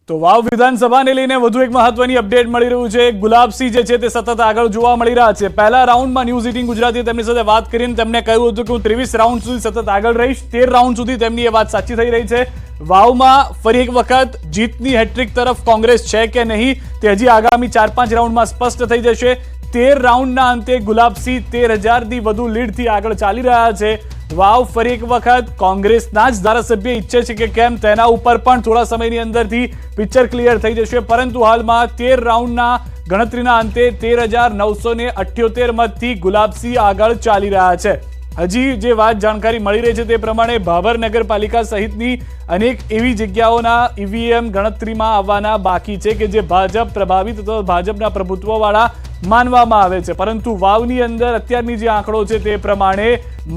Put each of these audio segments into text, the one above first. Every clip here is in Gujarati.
તો વાવ વિધાનસભાને લઈને વધુ એક મહત્વની અપડેટ મળી રહ્યું છે. ગુલાબસિંહ જે છે તે સતત આગળ જોવા મળી રહ્યા છે. પહેલા રાઉન્ડમાં ન્યૂઝ 18 ગુજરાતીએ તેમની સાથે વાત કરીને તેમને કહ્યું હતું કે હું 23 રાઉન્ડ સુધી સતત આગળ રહીશ. 13 રાઉન્ડ સુધી તેમની એ વાત સાચી થઈ રહી છે. વાવમાં ફરી એક વખત જીતની હેટ્રિક તરફ કોંગ્રેસ છે કે નહીં તે હજી આગામી 4-5 રાઉન્ડમાં સ્પષ્ટ થઈ જશે. 13 રાઉન્ડના અંતે ગુલાબસિંહ 13,000થી વધુ લીડથી આગળ ચાલી રહ્યા છે. વાવ ફરી એક વખત કોંગ્રેસના જ ધારાસભ્ય ઈચ્છે છે કે કેમ તેના ઉપર પણ થોડા સમયની અંદરથી પિક્ચર ક્લિયર થઈ જશે. પરંતુ હાલમાં 13 રાઉન્ડના ગણતરીના અંતે 13,978 મતથી ગુલાબસિંહ આગળ ચાલી રહ્યા છે. હજી જે વાત જાણકારી મળી રહી છે તે પ્રમાણે ભાભર નગરપાલિકા સહિતની અનેક એવી જગ્યાઓના ઈવીએમ ગણતરીમાં આવવાના બાકી છે કે જે ભાજપ પ્રભાવિત અથવા ભાજપના પ્રભુત્વવાળા માનવામાં આવે છે. પરંતુ વાવની અંદર અત્યારની જે આંકડો છે તે પ્રમાણે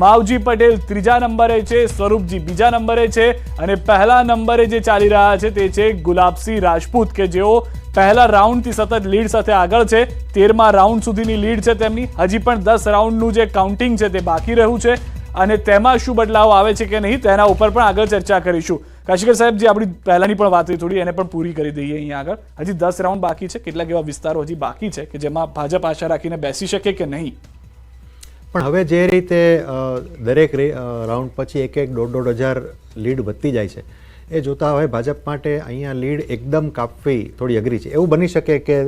માવજી પટેલ 3જા નંબરે છે, સ્વરૂપજી 2જા નંબરે છે અને પહેલા નંબરે જે ચાલી રહ્યા છે તે છે ગુલાબસિંહ રાજપૂત કે જેઓ પહેલા રાઉન્ડથી સતત લીડ સાથે આગળ છે. 13મા રાઉન્ડ સુધીની લીડ છે તેમની. હજી પણ 10 રાઉન્ડનું જે કાઉન્ટિંગ છે તે બાકી રહ્યું છે અને તેમાં શું બદલાવ આવે છે કે નહીં તેના ઉપર પણ આગળ ચર્ચા કરીશું. કાશીકર સાહેબ, જે આપણી પહેલાની પણ વાત થોડી એને પણ પૂરી કરી દઈએ. અહીંયા આગળ હજી 10 રાઉન્ડ બાકી છે. કેટલાક એવા વિસ્તારો હજી બાકી છે કે જેમાં ભાજપ આશા રાખીને બેસી શકે કે નહીં. પણ હવે જે રીતે દરેક રાઉન્ડ પછી 1-1, 1,500 લીડ વધતી જાય છે એ જોતા હવે ભાજપ માટે અહીંયા લીડ એકદમ કાપવી થોડી અઘરી છે. એવું બની શકે કે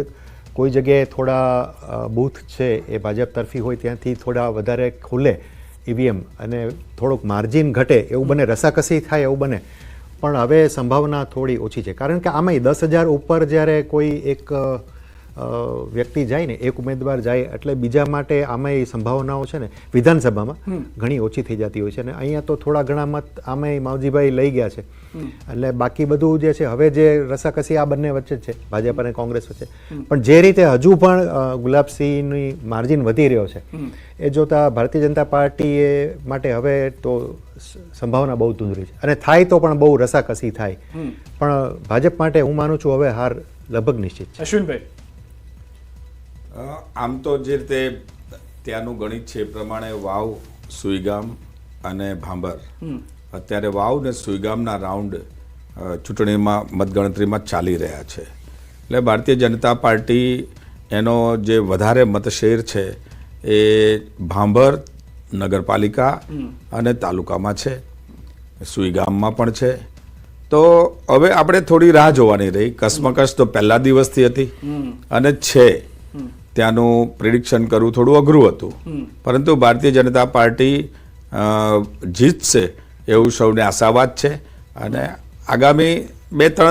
કોઈ જગ્યાએ થોડા બૂથ છે એ ભાજપ તરફી હોય ત્યાંથી થોડા વધારે ખુલે ઈવીએમ અને થોડુંક માર્જિન ઘટે એવું બને, રસાકસી થાય એવું બને. પણ હવે સંભાવના થોડી ઓછી છે કારણ કે આમાંય 10,000 ઉપર જ્યારે કોઈ એક વ્યક્તિ જાય ને, એક ઉમેદવાર જાય એટલે બીજા માટે આમાંય સંભાવનાઓ છે ને વિધાનસભામાં ઘણી ઓછી થઈ જતી હોય છે. અને અહીંયા તો થોડા ઘણા મત આમાંય માવજીભાઈ લઈ ગયા છે એટલે બાકી બધું જે છે હવે જે રસાકસી આ બંને વચ્ચે છે, ભાજપ અને કોંગ્રેસ વચ્ચે. પણ જે રીતે હજુ પણ ગુલાબસિંહની માર્જિન વધી રહ્યો છે એ જોતા ભારતીય જનતા પાર્ટી માટે હવે તો સંભાવના બહુ ધૂંધળી છે અને થાય તો પણ બહુ રસાકસી થાય. પણ ભાજપ માટે હું માનું છું હવે હાર લગભગ નિશ્ચિત છે. અશ્વિનભાઈ, આમ તો જે રીતે ત્યાંનું ગણિત છે એ પ્રમાણે વાવ, સુઈગામ અને ભાંભર, અત્યારે વાવ ને સુઈગામના રાઉન્ડ ચૂંટણીમાં મતગણતરીમાં ચાલી રહ્યા છે. એટલે ભારતીય જનતા પાર્ટી એનો જે વધારે મતશેર છે એ ભાંભર નગરપાલિકા અને તાલુકામાં છે, સુઈગામમાં પણ છે. તો હવે આપણે થોડી રાહ જોવાની રહી. કસમકસ તો પહેલા દિવસથી હતી અને છે ત્યાંનું પ્રિડિક્શન કરવું થોડું અઘરું હતું. પરંતુ ભારતીય જનતા પાર્ટી જીતશે એવું સૌને આશાવાદ છે અને આગામી 2-3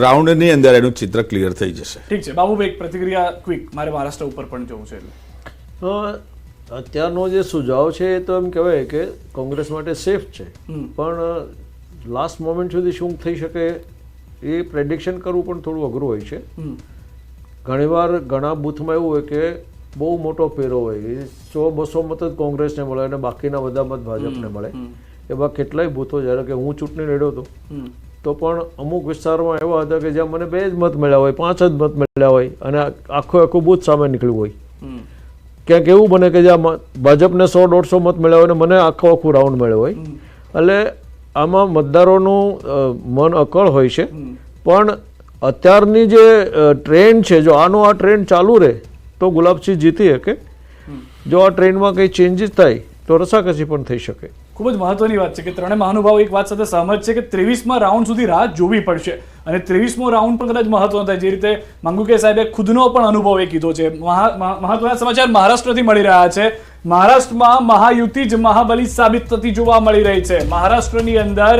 રાઉન્ડની અંદર એનું ચિત્ર ક્લિયર થઈ જશે. ઠીક છે બાબુભાઈ, ક્વિક ક્વિક મારે મહારાષ્ટ્ર ઉપર પણ જવું છે. તો અત્યારનો જે સુઝાવ છે એ તો એમ કહેવાય કે કોંગ્રેસ માટે સેફ છે, પણ લાસ્ટ મોમેન્ટ સુધી શું થઈ શકે એ પ્રેડિક્શન કરવું પણ થોડું અઘરું હોય છે. ઘણીવાર ઘણા બૂથમાં એવું હોય કે બહુ મોટો ફેરો હોય, 100-200 મત જ કોંગ્રેસને મળે અને બાકીના બધા મત ભાજપને મળે. એવા કેટલાય બૂથો, જ્યારે કે હું ચૂંટણી લડ્યો હતો તો પણ અમુક વિસ્તારોમાં એવા હતા કે જ્યાં મને 2 જ મત મળ્યા હોય, 5 જ મત મળ્યા હોય અને આખું બૂથ સામે નીકળ્યું હોય. ક્યાંક એવું બને કે જ્યાં ભાજપને 100-150 મત મળ્યા હોય અને મને આખું રાઉન્ડ મળ્યો હોય. એટલે આમાં મતદારોનું મન અકળ હોય છે. પણ અત્યારની જે ટ્રેન્ડ છે, જો આ ટ્રેન્ડ ચાલુ રહે તો ગુલાબસિંહ જીતી શકે. જો આ ટ્રેન્ડમાં કંઈ ચેન્જીસ થાય તો રસાકસી પણ થઈ શકે. ખૂબ જ મહત્વની વાત છે કે ત્રણેય મહાનુભાવો એક વાત સાથે સહમત છે કે 23મા રાઉન્ડ સુધી રાહ જોવી પડશે અને 23મો રાઉન્ડ પણ કદાચ મહત્વનો થાય. જે રીતે મંગુકે સાહેબે ખુદનો પણ અનુભવ એ કીધો છે. મહત્વના સમાચાર મહારાષ્ટ્રથી મળી રહ્યા છે. મહારાષ્ટ્રમાં મહાયુતિ જ મહાબલી સાબિત થતી જોવા મળી રહી છે. મહારાષ્ટ્રની અંદર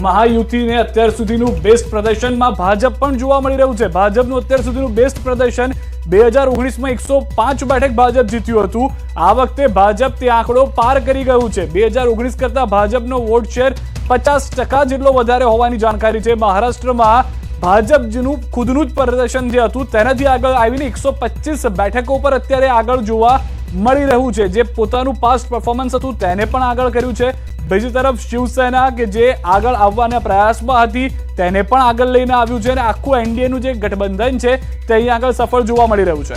મહાયુતિને અત્યાર સુધીનું બેસ્ટ પ્રદર્શનમાં ભાજપ પણ જોવા મળી રહ્યું છે. ભાજપનું અત્યાર સુધીનું બેસ્ટ પ્રદર્શન 2019માં 105 બેઠક ભાજપ જીત્યું હતું. આ વખતે ભાજપ તે આંકડો પાર કરી ગયું છે. 2019 કરતા ભાજપનો વોટ શેર 50% જેટલો વધારે હોવાની જાણકારી છે. મહારાષ્ટ્રમાં ભાજપનું ખુદનું જ પ્રદર્શન જે હતું તેનાથી આગળ આવીને 125 બેઠકો પર અત્યારે આગળ જોવા મળી રહ્યું છે. જે પોતાનું પાસ્ટ પરફોર્મન્સ હતું તેને પણ આગળ કર્યું છે. બીજી તરફ શિવસેના કે જે આગળ આવવાના પ્રયાસમાં હતી તેને પણ આગળ લઈને આવ્યું છે અને આખું એનડીએનું જે ગઠબંધન છે તે અહીં આગળ સફળ જોવા મળી રહ્યું છે.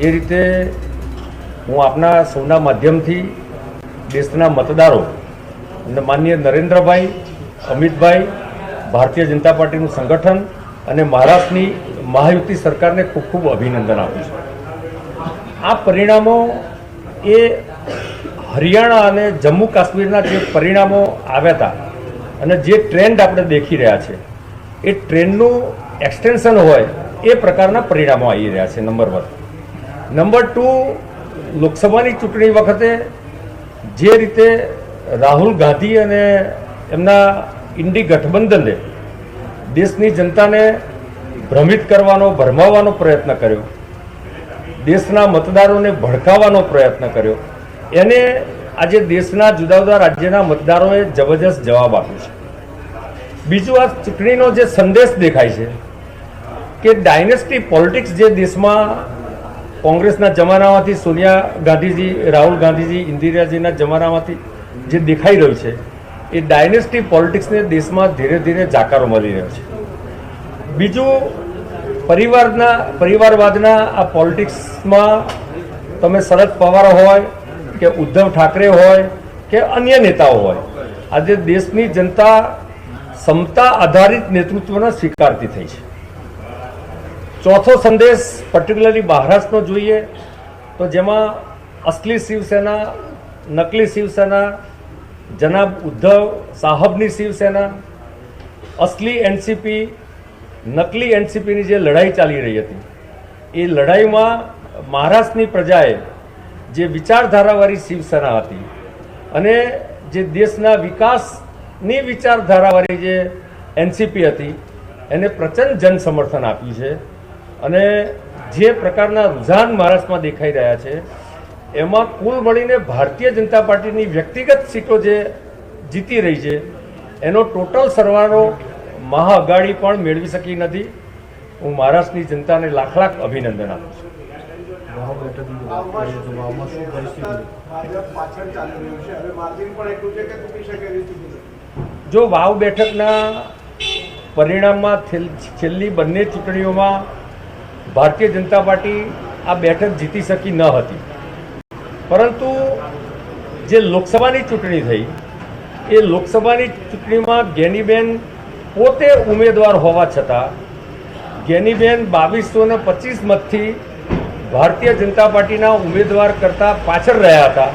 એ રીતે હું આપના સૌના માધ્યમથી દેશના મતદારો અને માનનીય નરેન્દ્રભાઈ, અમિતભાઈ ભારતીય જનતા પાર્ટીનું સંગઠન અને મહારાષ્ટ્રની મહાયુતિ સરકારને ખૂબ ખૂબ અભિનંદન આપું છું. આ પરિણામો એ હરિયાણા અને જમ્મુ કાશ્મીરના જે પરિણામો આવ્યા હતા અને જે ટ્રેન્ડ આપણે દેખી રહ્યા છે એ ટ્રેન્ડનું એક્સટેન્શન હોય એ પ્રકારના પરિણામો આવી રહ્યા છે. નંબર 1. નંબર 2, લોકસભાની ચૂંટણી વખતે જે રીતે રાહુલ ગાંધી અને એમના ઇન્ડી ગઠબંધને દેશની જનતાને ભ્રમિત કરવાનો, ભરમાવવાનો પ્રયત્ન કર્યો, દેશના મતદારોને ભડકાવવાનો પ્રયત્ન કર્યો, એને આજે દેશના જુદા જુદા રાજ્યના મતદારોએ જબરજસ્ત જવાબ આપ્યો છે. બીજું, આ ચૂંટણીનો જે સંદેશ દેખાય છે કે ડાયનેસ્ટી પોલિટિક્સ જે દેશમાં કોંગ્રેસના જમાનામાંથી સોનિયા ગાંધીજી, રાહુલ ગાંધીજી, ઇન્દિરાજીના જમાનામાંથી જે દેખાઈ રહ્યું છે એ ડાયનેસ્ટી પોલિટિક્સને દેશમાં ધીરે ધીરે જાકારો મળી રહ્યો છે. બીજું, પરિવારવાદના આ પોલિટિક્સમાં તમે શરદ પવાર હોય કે ઉદ્ધવ ઠાકરે હોય કે અન્ય નેતાઓ હોય, આજે દેશની જનતા ક્ષમતા આધારિત નેતૃત્વને સ્વીકારતી થઈ છે. ચોથો સંદેશ પર્ટિક્યુલરલી મહારાષ્ટ્રનો જોઈએ તો જેમાં અસલી શિવસેના, નકલી શિવસેના, જનાબ ઉદ્ધવ સાહબની શિવસેના, અસલી એનસીપી, નકલી એનસીપીની જે લડાઈ ચાલી રહી હતી એ લડાઈમાં મહારાષ્ટ્રની પ્રજાએ જે વિચારધારાવાળી શિવસેના હતી અને જે દેશના વિકાસની વિચારધારાવાળી જે એનસીપી હતી એને પ્રચંડ જન સમર્થન આપ્યું છે. અને જે પ્રકારના રુઝાન મહારાષ્ટ્રમાં દેખાઈ રહ્યા છે એમાં કુલ મળીને ભારતીય જનતા પાર્ટીની વ્યક્તિગત સીટો જે જીતી રહી છે એનો ટોટલ સરવાળો મહાઆઘાડી પણ મેળવી શકી નથી. હું મહારાષ્ટ્રની જનતાને લાખ લાખ અભિનંદન આપું છું. જો વાવ બેઠકના પરિણામમાં છેલ્લી બંને ચૂંટણીઓમાં ભારતીય જનતા પાર્ટી આ બેઠક જીતી શકી ન હતી, પરંતુ જે લોકસભાની ચૂંટણી થઈ એ લોકસભાની ચૂંટણીમાં ગેનીબેન પોતે ઉમેદવાર હોવા છતાં ગેનીબેન 2225 મતથી ભારતીય જનતા પાર્ટીના ઉમેદવાર કરતાં પાછળ રહ્યા હતા.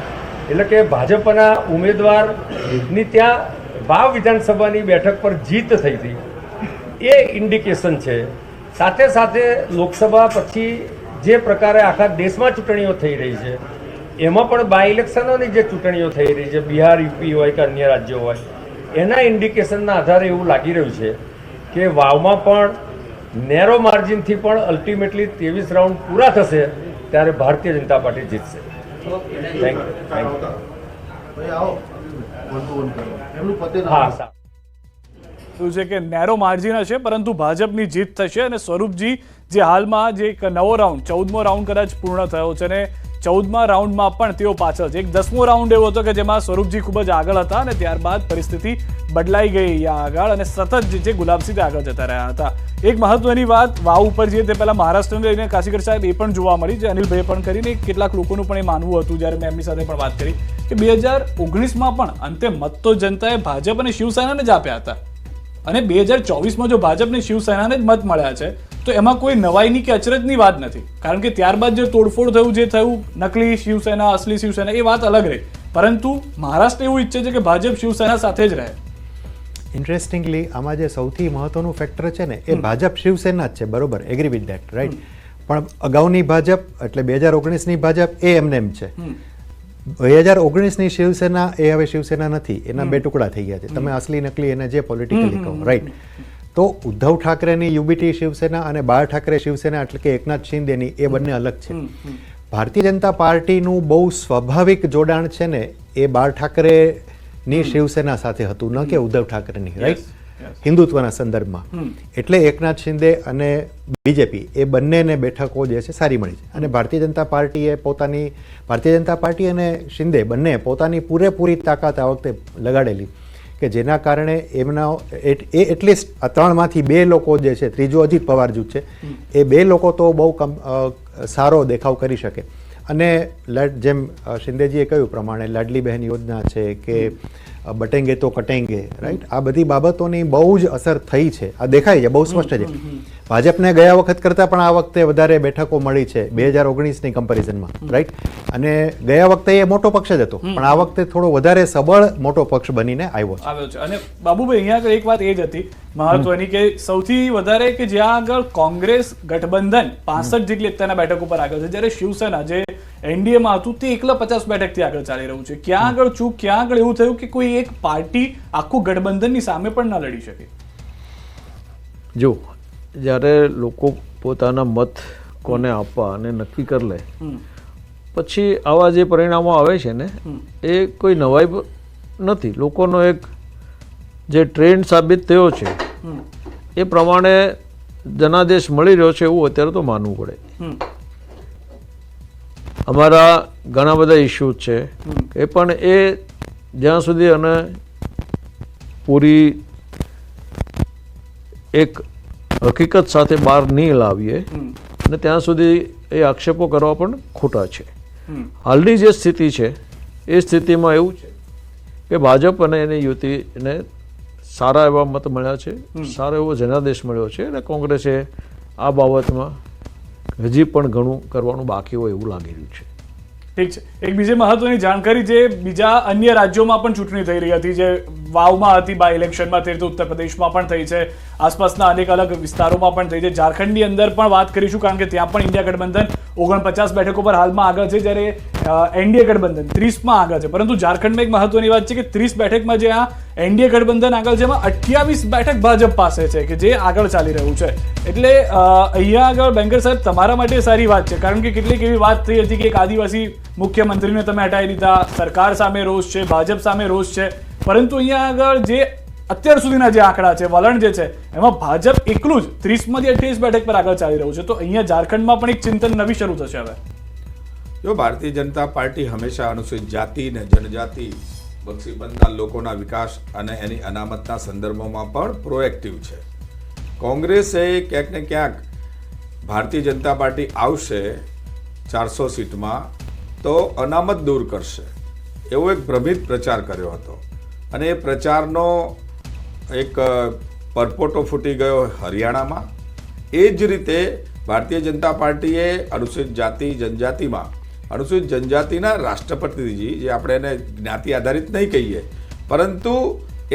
એટલે કે ભાજપના ઉમેદવારની ત્યાં વાવ વિધાનસભાની બેઠક પર જીત થઈ હતી એ ઇન્ડિકેશન છે. સાથે સાથે લોકસભા પછી જે પ્રકારે આખા દેશમાં ચૂંટણીઓ થઈ રહી છે એમાં પણ બાય ઇલેક્શનોની જે ચૂંટણીઓ થઈ રહી છે, બિહાર, યુપી હોય કે અન્ય રાજ્યો હોય, એના ઇન્ડિકેશનના આધારે એવું લાગી રહ્યું છે કે વાવમાં પણ નેરો માર્જિનથી પણ અલ્ટિમેટલી 23 રાઉન્ડ પૂરા થશે ત્યારે ભારતીય જનતા પાર્ટી જીતશે. Thank you. હા, શું છે કે નેરો માર્જિન હશે પરંતુ ભાજપની જીત થશે. અને સ્વરૂપજી જે હાલમાં જે એક નવો રાઉન્ડ 14મો રાઉન્ડ કદાચ પૂર્ણ થયો છે અને 14મા રાઉન્ડમાં પણ તેઓ પાછળ છે. એક 10મો રાઉન્ડ એવો હતો કે જેમાં સ્વરૂપજી ખૂબ જ આગળ હતા અને ત્યારબાદ પરિસ્થિતિ બદલાઈ ગઈ આગળ અને સતત જે છે ગુલાબસિંહ આગળ જતા રહ્યા હતા. એક મહત્વની વાત વાવ ઉપર જઈએ તે પહેલા મહારાષ્ટ્રને લઈને કાશીકર સાહેબ એ પણ જોવા મળી, જે અનિલભાઈએ પણ કરીને કેટલાક લોકોનું પણ એ માનવું હતું જ્યારે મેં એમની સાથે પણ વાત કરી કે 2019માં પણ અંતે મત તો જનતાએ ભાજપ અને શિવસેનાને જ આપ્યા હતા અને 2024માં જો ભાજપને શિવસેનાને જ મત મળ્યા છે તો એમાં કોઈ નવાઈની કે અચરજની વાત નથી. કારણ કે ત્યારબાદ જે તોડફોડ થયું, જે થયું, નકલી શિવસેના, અસલી શિવસેના, એ વાત અલગ રહી, પરંતુ મહારાષ્ટ્ર એવું ઈચ્છે છે કે ભાજપ શિવસેના સાથે જ રહે. ઇન્ટરેસ્ટિંગલી આમાં જે સૌથી મહત્વનું ફેક્ટર છે ને એ ભાજપ શિવસેના જ છે. બરોબર, એગ્રી વિથ ધેટ, રાઈટ. પણ અગાઉની ભાજપ એટલે 2019ની ભાજપ એ એમને એમ છે. 2019ની શિવસેના એ હવે શિવસેના નથી, એના બે ટુકડા થઈ ગયા છે. તમે અસલી નકલી એને જે પોલિટિકલી કહો, રાઈટ. તો ઉદ્ધવ ઠાકરેની યુબીટી શિવસેના અને બાળ ઠાકરે શિવસેના એટલે કે એકનાથ શિંદેની એ બંને અલગ છે. ભારતીય જનતા પાર્ટીનું બહુ સ્વાભાવિક જોડાણ છે ને એ બાળ ઠાકરેની શિવસેના સાથે હતું, ન કે ઉદ્ધવ ઠાકરેની, રાઈટ, હિન્દુત્વના સંદર્ભમાં. એટલે એકનાથ શિંદે અને બીજેપી એ બંનેને બેઠકો જે છે સારી મળી છે. અને ભારતીય જનતા પાર્ટી અને શિંદે બંને પોતાની પૂરેપૂરી તાકાત આ વખતે લગાડેલી કે જેના કારણે એમના એટલીસ્ટ આ ત્રણમાંથી બે લોકો જે છે, ત્રીજો અજીત પવાર જૂથ છે, એ બે લોકો તો બહુ સારો દેખાવ કરી શકે. અને જેમ શિંદેજીએ કહ્યું પ્રમાણે લાડલી બહેન યોજના છે કે બટેંગે તો કટેંગે, રાઈટ? આ બધી બાબતોની બહુ જ અસર થઈ છે, આ દેખાય છે, બહુ સ્પષ્ટ છે. ભાજપને ગયા વખત કરતાં પણ આ વખતે વધારે બેઠકો મળી છે 2019ની કમ્પેરિઝનમાં, રાઈટ? અને ગયા વખતે એ મોટો પક્ષ જ હતો, પણ આ વખતે થોડો વધારે સબળ મોટો પક્ષ બનીને આવ્યો છે. અને બાબુભાઈ અહીંયા આગળ એક વાત એ જ હતી મહત્વની કે સૌથી વધારે કે જ્યાં આગળ કોંગ્રેસ ગઠબંધન 65 જેટલી અત્યારના બેઠક ઉપર આગળ છે, જ્યારે શિવસેના જે એનડીએમાં હતું તે એકલા 50 બેઠકથી આગળ ચાલી રહ્યું છે. ક્યાં આગળ ચૂક, ક્યાં આગળ એવું થયું કે કોઈ એક પાર્ટી આખું ગઠબંધનની સામે પણ ના લડી શકે? જો જ્યારે લોકો પોતાના મત કોને આપવા અને નક્કી કરી લે પછી આવા જે પરિણામો આવે છે ને એ કોઈ નવાઈ નથી. લોકોનો એક જે ટ્રેન્ડ સાબિત થયો છે એ પ્રમાણે જનાદેશ મળી રહ્યો છે એવું અત્યારે તો માનવું પડે. અમારા ઘણા બધા ઇસ્યુઝ છે એ પણ એ જ્યાં સુધી અને પૂરી એક હકીકત સાથે બહાર નહીં લાવીએ અને ત્યાં સુધી એ આક્ષેપો કરવા પણ ખોટા છે. હાલની જે સ્થિતિ છે એ સ્થિતિમાં એવું છે કે ભાજપ અને એની યુતિને સારા એવા મત મળ્યા છે, સારો એવો જનાદેશ મળ્યો છે અને કોંગ્રેસે આ બાબતમાં હજી પણ ઘણું કરવાનું બાકી હોય એવું લાગી રહ્યું છે. ઠીક છે. એક બીજી મહત્વની જાણકારી, જે બીજા અન્ય રાજ્યોમાં પણ ચૂંટણી થઈ રહી હતી, જે વાવમાં હતી બાય ઇલેક્શનમાં, તે રીતે ઉત્તર પ્રદેશમાં પણ થઈ છે, આસપાસના અનેક અલગ વિસ્તારોમાં પણ થઈ છે, ઝારખંડની અંદર પણ વાત કરીશું કારણ કે ત્યાં પણ ઇન્ડિયા ગઠબંધન 49 બેઠકો પર હાલમાં આગળ છે, જ્યારે એનડીએ ગઠબંધન 30માં આગળ છે. પરંતુ ઝારખંડમાં એક મહત્વની વાત છે કે 30 બેઠકમાં જે આ એનડીએ ગઠબંધન આગળ છે એમાં 28 બેઠક ભાજપ પાસે છે કે જે આગળ ચાલી રહ્યું છે. એટલે અહીંયા આગળ બેંકર સાહેબ તમારા માટે સારી વાત છે, કારણ કે કેટલીક એવી વાત થઈ હતી કે એક આદિવાસી મુખ્યમંત્રીને તમે હટાવી દીધા, સરકાર સામે રોષ છે, ભાજપ સામે રોષ છે, પરંતુ અહીંયા આગળ જે અત્યાર સુધીના જે આંકડા છે, વલણ જે છે, એમાં ભાજપ એકલું જ 30માંથી 28 બેઠક પર આગળ ચાલી રહ્યું છે. તો અહીંયા ઝારખંડમાં પણ એક ચિંતન નવી શરૂ થશે હવે. જો ભારતીય જનતા પાર્ટી હંમેશા અનુસૂચિત જાતિ ને જનજાતિ બક્ષીબંધના લોકોના વિકાસ અને એની અનામતના સંદર્ભમાં પણ પ્રોએક્ટિવ છે. કોંગ્રેસે ક્યાંક ને ક્યાંક ભારતીય જનતા પાર્ટી આવશે 400 સીટમાં તો અનામત દૂર કરશે એવો એક ભ્રમિત પ્રચાર કર્યો હતો અને એ પ્રચારનો એક પરપોટો ફૂટી ગયો હરિયાણામાં. એ જ રીતે ભારતીય જનતા પાર્ટીએ અનુસૂચિત જાતિ જનજાતિમાં અનુસૂચિત જનજાતિના રાષ્ટ્રપતિજી, જે આપણે એને જ્ઞાતિ આધારિત નહીં કહીએ પરંતુ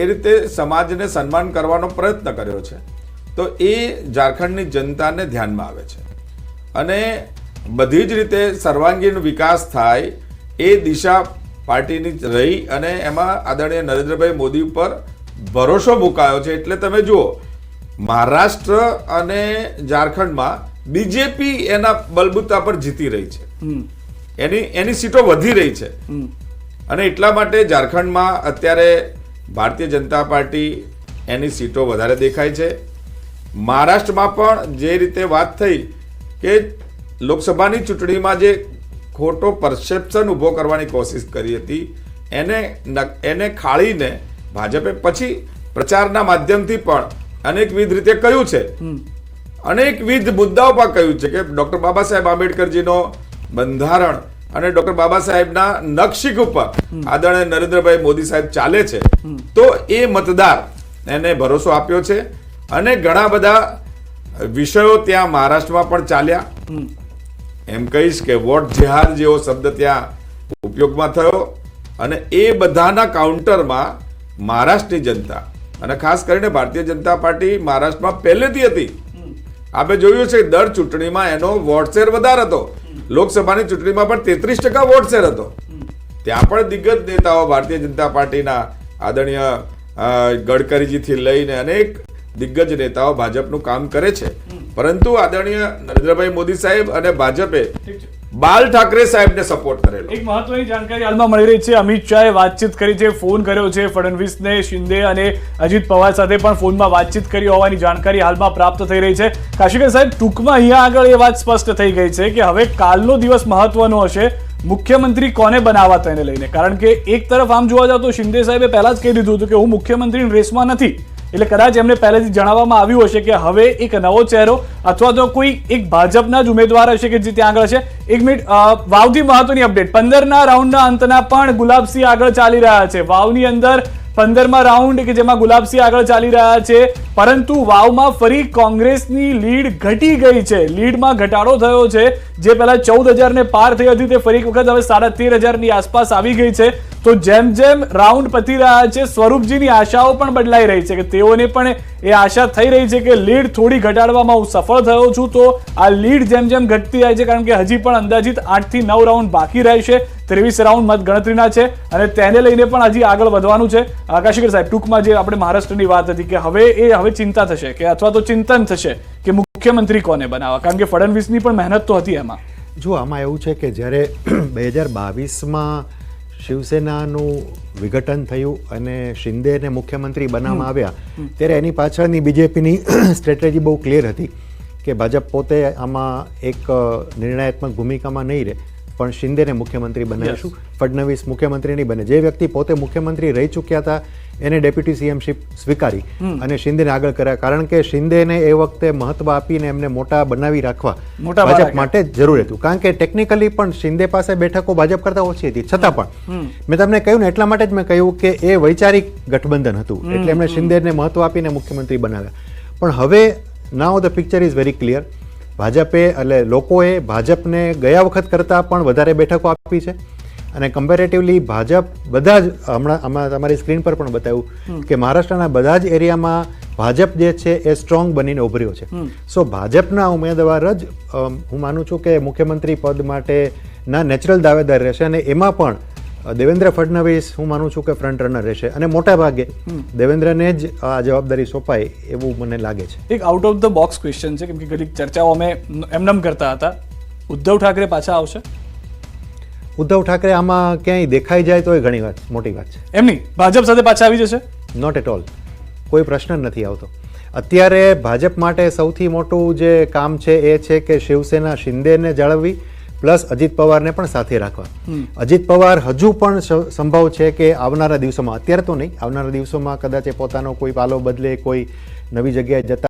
એ રીતે સમાજને સન્માન કરવાનો પ્રયત્ન કર્યો છે. તો એ ઝારખંડની જનતાને ધ્યાનમાં આવે છે અને બધી જ રીતે સર્વાંગીણ વિકાસ થાય એ દિશા પાર્ટીની રહી અને એમાં આદરણીય નરેન્દ્રભાઈ મોદી ઉપર ભરોસો મુકાયો છે. એટલે તમે જુઓ મહારાષ્ટ્ર અને ઝારખંડમાં બીજેપી એના બલબૂતા પર જીતી રહી છે, એની સીટો વધી રહી છે અને એટલા માટે ઝારખંડમાં અત્યારે ભારતીય જનતા પાર્ટી એની સીટો વધારે દેખાય છે. મહારાષ્ટ્રમાં પણ જે રીતે વાત થઈ કે લોકસભાની ચૂંટણીમાં જે ખોટો પરસેપ્શન ઊભો કરવાની કોશિશ કરી હતી એને ખાળીને ભાજપે પછી પ્રચારના માધ્યમથી પણ અનેકવિધ રીતે કહ્યું છે, અનેકવિધ મુદ્દાઓ પર કહ્યું છે કે ડોક્ટર બાબા સાહેબ આંબેડકરજીનો બંધારણ અને ડોક્ટર બાબા સાહેબના નખશીખ ઉપર આદરણીય નરેન્દ્રભાઈ મોદી સાહેબ ચાલે છે. તો એ મતદાર એને ભરોસો આપ્યો છે અને ઘણા બધા વિષયો ત્યાં મહારાષ્ટ્રમાં પણ ચાલ્યા. એમ કહીશ કે વોટ જેહાદ જેવો શબ્દ ત્યાં ઉપયોગમાં થયો અને એ બધાના કાઉન્ટરમાં મહારાષ્ટ્રની જનતા અને ખાસ કરીને ભારતીય જનતા પાર્ટી મહારાષ્ટ્રમાં પહેલેથી હતી. આપણે જોયું છે દર ચૂંટણીમાં એનો વોટ શેર વધારે હતો. લોકસભાની ચૂંટણીમાં પણ 33% વોટ શેર હતો. ત્યાં પણ દિગ્ગજ નેતાઓ ભારતીય જનતા પાર્ટીના આદરણીય ગડકરીજીથી લઈને અનેક દિગ્ગજ નેતાઓ ભાજપનું કામ કરે છે. પરંતુ આદરણીય નરેન્દ્રભાઈ મોદી સાહેબ અને ભાજપે બાલ ઠાકરે સાહેબને સપોર્ટ કરેલો. એક મહત્વની જાણકારી હાલમાં મળી રહી છે, અમિત શાહે વાતચીત કરી છે, ફોન કર્યો છે ફડણવીસને, શિંદે અને અજીત પવાર સાથે પણ ફોનમાં વાતચીત કરી હોવાની જાણકારી હાલમાં પ્રાપ્ત થઈ રહી છે. કાશીકર સાહેબ, ટૂંકમાં અહીંયા આગળ એ વાત સ્પષ્ટ થઈ ગઈ છે કે હવે કાલનો દિવસ મહત્વનો હશે મુખ્યમંત્રી કોને બનાવવા તેને લઈને, કારણ કે એક તરફ આમ જોવા જાવ તો શિંદે સાહેબે પહેલા જ કહી દીધું હતું કે હું મુખ્યમંત્રીની રેસમાં નથી, એટલે કદાચ એમને પહેલેથી જણાવવામાં આવ્યું હશે કે હવે એક નવો ચહેરો અથવા તો કોઈ એક ભાજપના જ ઉમેદવાર હશે કે જે ત્યાં આગળ છે. એક મિનિટ, વાવથી મહત્વની અપડેટ. 15ના રાઉન્ડના અંતના પણ ગુલાબસિંહ આગળ ચાલી રહ્યા છે. વાવની અંદર 15મા રાઉન્ડ કે જેમાં ગુલાબસિંહ આગળ ચાલી રહ્યા છે, પરંતુ વાવમાં ફરી કોંગ્રેસની લીડ ઘટી ગઈ છે. લીડમાં ઘટાડો થયો છે. જે પહેલા 14,000 ને પાર થઈ હતી તે ફરી એક વખત હવે 13,500 આસપાસ આવી ગઈ છે. તો જેમ જેમ રાઉન્ડ પતી રહ્યા છે, સ્વરૂપજીની આશાઓ પણ બદલાઈ રહી છે કે તેઓને પણ એ આશા થઈ રહી છે કે લીડ થોડી ઘટાડવામાં હું સફળ થયો છું. તો આ લીડ જેમ જેમ ઘટતી જાય છે, કારણ કે હજી પણ અંદાજિત 8 થી 9 રાઉન્ડ બાકી રહેશે. 23 રાઉન્ડ મત ગણતરીના છે અને તેને લઈને પણ હજી આગળ વધવાનું છે. કાશીકર સાહેબ, ટૂંકમાં જે આપણે મહારાષ્ટ્રની વાત હતી કે હવે ચિંતા થશે કે અથવા તો ચિંતન થશે કે મુખ્યમંત્રી કોને બનાવવા, કારણ કે ફડણવીસની પણ મહેનત તો હતી એમાં. જો આમાં એવું છે કે જ્યારે 2022માં શિવસેનાનું વિઘટન થયું અને શિંદેને મુખ્યમંત્રી બનાવવામાં આવ્યા, ત્યારે એની પાછળની બીજેપીની સ્ટ્રેટેજી બહુ ક્લિયર હતી કે ભાજપ પોતે આમાં એક નિર્ણયાત્મક ભૂમિકામાં નહીં રહે, પણ શિંદેને મુખ્યમંત્રી બનાવીશું, ફડણવીસ મુખ્યમંત્રી નહીં બને. જે વ્યક્તિ પોતે મુખ્યમંત્રી રહી ચૂક્યા હતા એને ડેપ્યુટી સીએમશીપ સ્વીકારી અને શિંદેને આગળ કર્યા, કારણ કે શિંદેને એ વખતે મહત્વ આપીને એમને મોટા બનાવી રાખવા ભાજપ માટે જરૂર હતું. કારણ કે ટેકનિકલી પણ શિંદે પાસે બેઠકો ભાજપ કરતા ઓછી હતી, છતાં પણ મેં તમને કહ્યું ને, એટલા માટે જ મેં કહ્યું કે એ વૈચારિક ગઠબંધન હતું, એટલે એમણે શિંદેને મહત્વ આપીને મુખ્યમંત્રી બનાવ્યા. પણ હવે નાઉ the picture is very clear. ભાજપે એટલે લોકોએ ભાજપને ગયા વખત કરતાં પણ વધારે બેઠકો આપી છે અને કમ્પેરેટિવલી ભાજપ બધા જ હમણાં તમારી સ્ક્રીન પર પણ બતાવ્યું કે મહારાષ્ટ્રના બધા જ એરિયામાં ભાજપ જે છે એ સ્ટ્રોંગ બનીને ઉભર્યો છે. સો ભાજપના ઉમેદવાર જ હું માનું છું કે મુખ્યમંત્રી પદ માટેના નેચરલ દાવેદાર રહેશે અને એમાં પણ દેવેન્દ્ર ફડણવીસ હું માનું છું કે ફ્રન્ટ રનર રહેશે અને મોટા ભાગે દેવેન્દ્રને જ આ જવાબદારી સોંપાય એવું મને લાગે છે. એક out of the box question છે, કેમ કે ઘણી ચર્ચાઓ અમે એમનેમ કરતા હતા. ઉદ્ધવ ઠાકરે પાછા આવશે? ઉદ્ધવ ઠાકરે આમાં ક્યાંય દેખાઈ જાય તો એ ઘણી વાત મોટી વાત છે. એમની ભાજપ સાથે પાછા આવી જશે? નોટ એટ ઓલ, કોઈ પ્રશ્ન નથી આવતો. અત્યારે ભાજપ માટે સૌથી મોટું જે કામ છે એ છે કે શિવસેના શિંદેને જાળવવી પ્લસ અજીત પવારને પણ સાથે રાખવા. અજીત પવાર હજુ પણ સંભવ છે કે આવનારા દિવસોમાં, અત્યારે તો નહીં, આવનારા દિવસોમાં કદાચ એ પોતાનો કોઈ પાલો બદલે, કોઈ નવી જગ્યાએ જતા